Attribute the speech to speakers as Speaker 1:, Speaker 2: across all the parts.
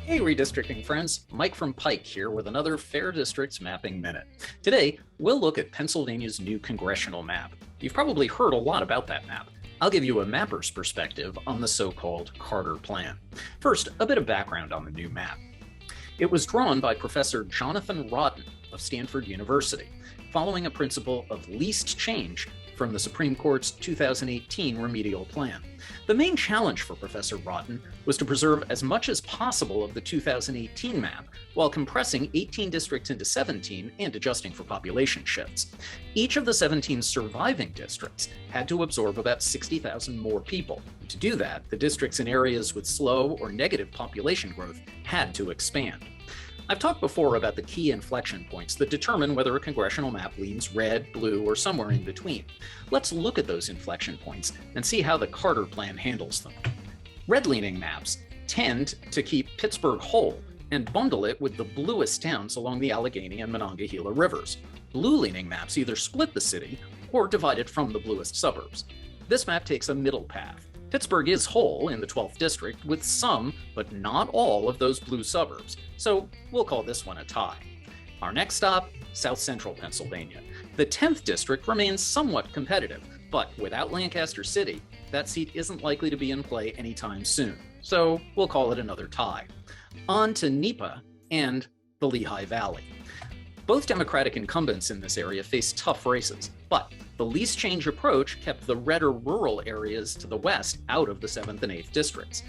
Speaker 1: Hey redistricting friends, Mike from Pike here with another Fair Districts Mapping Minute. Today, we'll look at Pennsylvania's new congressional map. You've probably heard a lot about that map. I'll give you a mapper's perspective on the so-called Carter Plan. First, a bit of background on the new map. It was drawn by Professor Jonathan Rodden of Stanford University, following a principle of least change from the Supreme Court's 2018 remedial plan. The main challenge for Professor Rodden was to preserve as much as possible of the 2018 map while compressing 18 districts into 17 and adjusting for population shifts. Each of the 17 surviving districts had to absorb about 60,000 more people. To do that, the districts in areas with slow or negative population growth had to expand. I've talked before about the key inflection points that determine whether a congressional map leans red, blue, or somewhere in between. Let's look at those inflection points and see how the Carter Plan handles them. Red-leaning maps tend to keep Pittsburgh whole and bundle it with the bluest towns along the Allegheny and Monongahela rivers. Blue-leaning maps either split the city or divide it from the bluest suburbs. This map takes a middle path. Pittsburgh is whole in the 12th district with some, but not all, of those blue suburbs, so we'll call this one a tie. Our next stop, South Central Pennsylvania. The 10th district remains somewhat competitive, but without Lancaster City, that seat isn't likely to be in play anytime soon, so we'll call it another tie. On to NEPA and the Lehigh Valley. Both Democratic incumbents in this area face tough races, but the least change approach kept the redder rural areas to the west out of the 7th and 8th districts.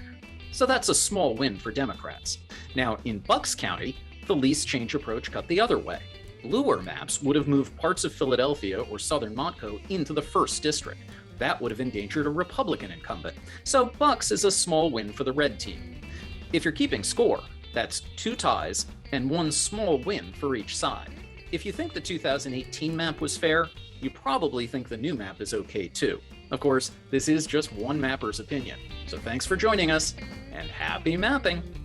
Speaker 1: So that's a small win for Democrats. Now, in Bucks County, the least change approach cut the other way. Bluer maps would have moved parts of Philadelphia or southern Montco into the 1st district. That would have endangered a Republican incumbent. So Bucks is a small win for the red team. If you're keeping score, that's 2 ties and 1 small win for each side. If you think the 2018 map was fair, you probably think the new map is okay too. Of course, this is just one mapper's opinion. So thanks for joining us, and happy mapping!